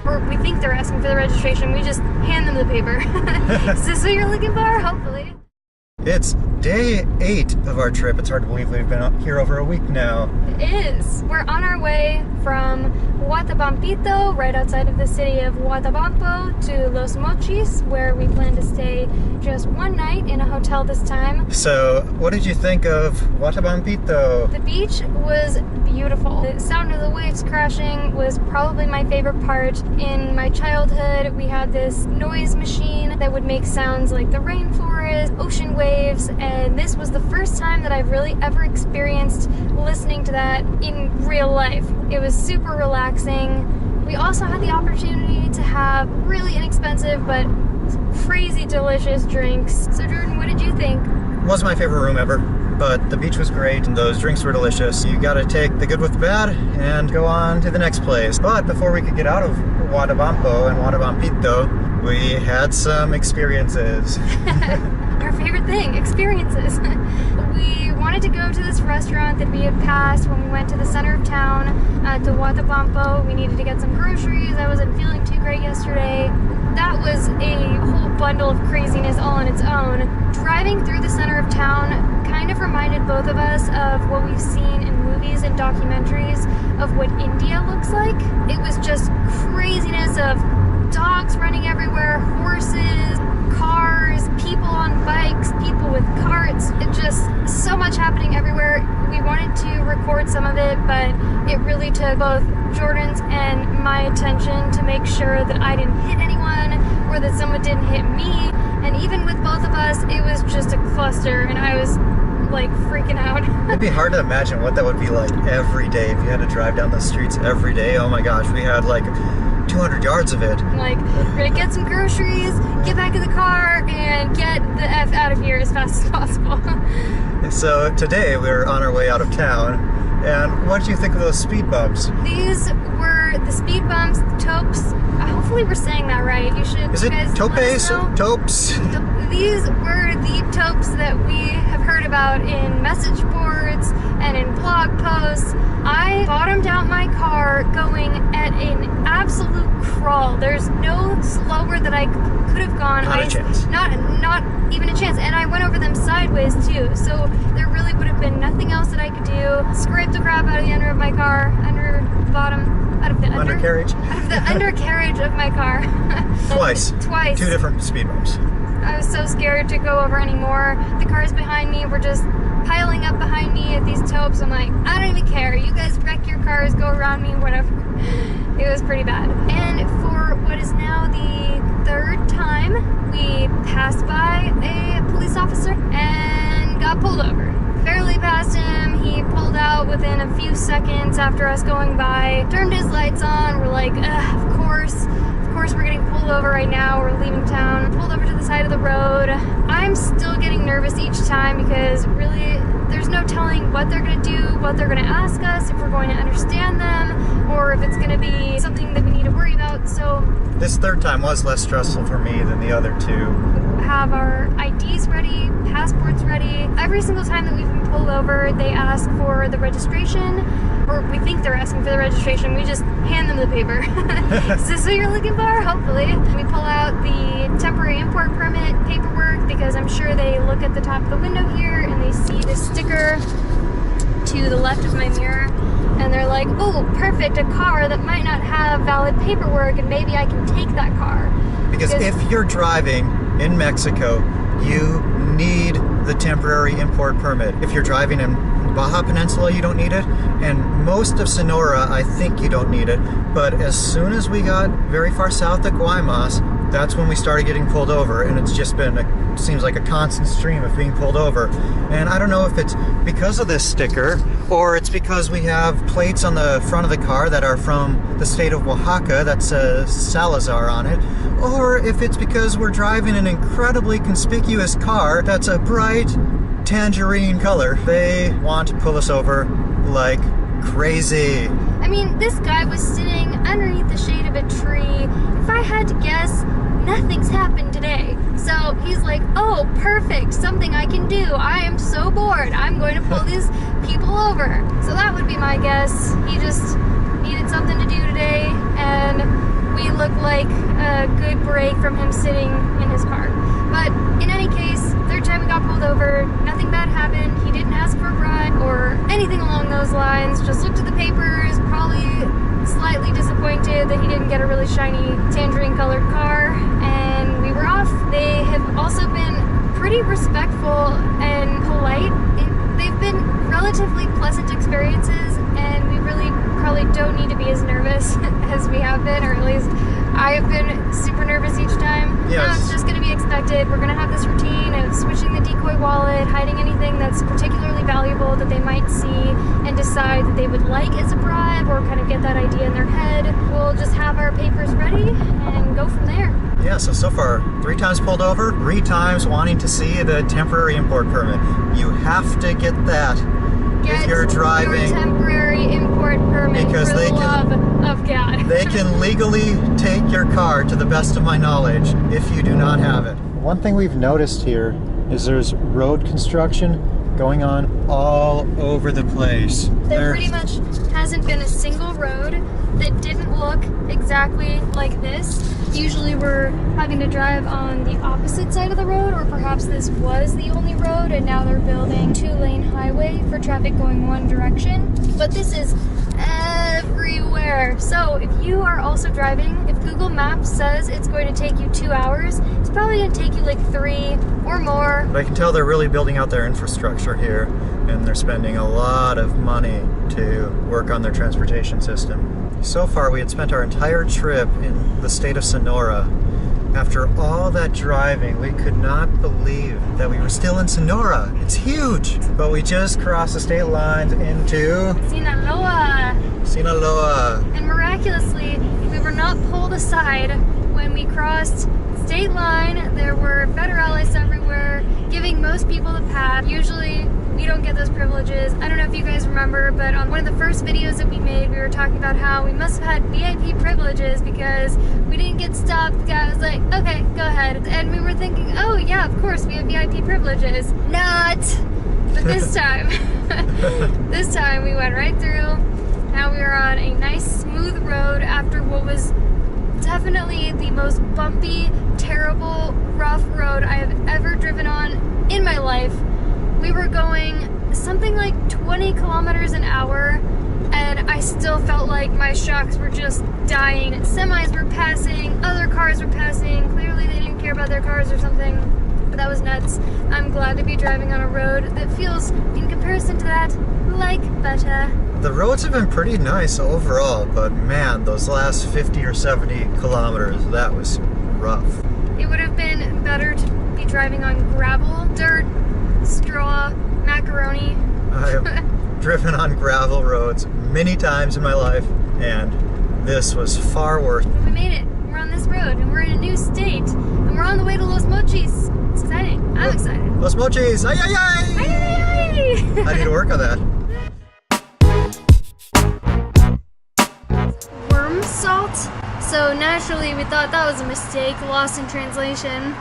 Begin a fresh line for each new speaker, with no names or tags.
Or we think they're asking for the registration, we just hand them the paper. Is this what you're looking for? Hopefully.
It's day 8 of our trip. It's hard to believe we've been here over a week now.
It is. We're on our way from Huatabampito, right outside of the city of Huatabampo, to Los Mochis, where we plan to stay just one night in a hotel this time.
So, what did you think of Huatabampito?
The beach was beautiful. The sound of the waves crashing was probably my favorite part. In my childhood, we had this noise machine that would make sounds like the rainforest, ocean waves, and this was the first time that I've really ever experienced listening to that in real life. It was super relaxing. We also had the opportunity to have really inexpensive but crazy delicious drinks. So Jordan, what did you think?
It wasn't my favorite room ever, but the beach was great and those drinks were delicious. You gotta take the good with the bad and go on to the next place. But before we could get out of Huatabampo and Huatabampito, we had some experiences.
Our favorite thing, experiences. We wanted to go to this restaurant that we had passed when we went to the center of town, to Huatabampo. We needed to get some groceries. I wasn't feeling too great yesterday. That was a whole bundle of craziness all on its own. Driving through the center of town kind of reminded both of us of what we've seen in movies and documentaries of what India looks like. It was just craziness of dogs running everywhere, horses, cars, people on bikes, people with carts. It just so much happening everywhere. We wanted to record some of it, but it really took both Jordan's and my attention to make sure that I didn't hit anyone or that someone didn't hit me. And even with both of us, it was just a cluster and I was like freaking out.
It'd be hard to imagine what that would be like every day if you had to drive down the streets every day. Oh my gosh, we had like 200 yards of it.
Like, we're gonna get some groceries, get back in the car, and get the F out of here as fast as possible.
So today we're on our way out of town, and what did you think of those speed bumps?
These were the speed bumps, the topes. Hopefully we're saying that right. You should.
Is it topes? Topes?
These were the topes that we have heard about in message boards and in blog posts. I bottomed out my car going at an absolute crawl. There's no slower that I could have gone.
Not a chance.
Not even a chance. And I went over them sideways too. So there really would have been nothing else that I could do. Scraped the crap out of the under of my car, under the bottom, out of the
undercarriage.
Out of the undercarriage of my car.
Twice.
2
different speed bumps.
I was so scared to go over anymore. The cars behind me were just piling up behind me at these topes. I'm like, I don't even care. You guys wreck your cars, go around me, whatever. It was pretty bad. And for what is now the 3rd time, we passed by a police officer and got pulled over. Barely passed him. He pulled out within a few seconds after us going by, turned his lights on. We're like, of course we're getting pulled over right now. We're leaving town. Pulled over to the side of the road. I'm still getting nervous each time because really there's no telling what they're going to do, what they're going to ask us, if we're going to understand them, or if it's going to be something that we need to worry about. So
this 3rd time was less stressful for me than the other 2.
Have our IDs ready, passports ready. Every single time that we've been pulled over, they ask for the registration, or we think they're asking for the registration. We just hand them the paper. Is this what you're looking for? Hopefully. We pull out the temporary import permit paperwork because I'm sure they look at the top of the window here and they see the sticker to the left of my mirror and they're like, oh, perfect, a car that might not have valid paperwork and maybe I can take that car.
Because if you're driving in Mexico, you need the temporary import permit. If you're driving in Baja Peninsula, you don't need it, and most of Sonora, I think you don't need it, but as soon as we got very far south of Guaymas, that's when we started getting pulled over, and it's just been, seems like a constant stream of being pulled over. And I don't know if it's because of this sticker, or it's because we have plates on the front of the car that are from the state of Oaxaca, that says Salazar on it, or if it's because we're driving an incredibly conspicuous car that's a bright tangerine color. They want to pull us over like crazy.
I mean, this guy was sitting underneath the shade of a tree. If I had to guess, nothing's happened today. So he's like, oh, perfect, something I can do. I am so bored. I'm going to pull these people over. So that would be my guess. He just needed something to do today, and we look like a good break from him sitting in his car. But in any case, third time we got pulled over, nothing bad happened. He didn't ask for a ride or anything along those lines. Just looked at the papers, probably slightly disappointed that he didn't get a really shiny tangerine colored car, and we were off. They have also been pretty respectful and polite. They've been relatively pleasant experiences, and we really probably don't need to be as nervous as we have been, or at least I have been super nervous each time.
Yes.
No, it's just going to be expected. We're going to have this routine of switching the decoy wallet, hiding anything that's particularly valuable that they might see and decide that they would like as a bribe, or kind of get that idea in their head. We'll just have our papers ready and go from there.
Yeah, so far, 3 times pulled over, 3 times wanting to see the temporary import permit. You have to get that if you're driving.
Your temporary import permit,
because
for the love of God.
They can legally take your car, to the best of my knowledge, if you do not have it. One thing we've noticed here is there's road construction going on all over the place.
There pretty much hasn't been a single road that didn't look exactly like this. Usually we're having to drive on the opposite side of the road, or perhaps this was the only road and now they're building 2-lane highway for traffic going one direction. But this is everywhere. So if you are also driving, if Google Maps says it's going to take you 2 hours, it's probably going to take you like 3 or more.
But I can tell they're really building out their infrastructure here, and they're spending a lot of money to work on their transportation system. So far, we had spent our entire trip in the state of Sonora. After all that driving, we could not believe that we were still in Sonora. It's huge! But we just crossed the state lines into Sinaloa.
And miraculously, we were not pulled aside when we crossed state line. There were federales everywhere, giving most people the pass. Usually, we don't get those privileges. I don't know if you guys remember, but on one of the first videos that we made, we were talking about how we must have had VIP privileges because we didn't get stopped. The guy was like, okay, go ahead. And we were thinking, oh yeah, of course, we have VIP privileges. Not! But this time, this time we went right through. Now we are on a nice, smooth road after what was definitely the most bumpy, terrible, rough road I have ever driven on in my life. We were going something like 20 kilometers an hour, and I still felt like my shocks were just dying. Semis were passing, other cars were passing. Clearly they didn't care about their cars or something, but that was nuts. I'm glad to be driving on a road that feels, in comparison to that, like butter.
The roads have been pretty nice overall, but man, those last 50 or 70 kilometers, that was rough.
It would have been better to be driving on gravel, dirt, straw, macaroni.
I have driven on gravel roads many times in my life, and this was far worse.
But we made it. We're on this road, and we're in a new state, and we're on the way to Los Mochis. It's exciting. I'm excited.
Los Mochis! Ay, ay, ay!
Ay, ay, ay.
I need to work on that.
Worm salt. So naturally, we thought that was a mistake, lost in translation.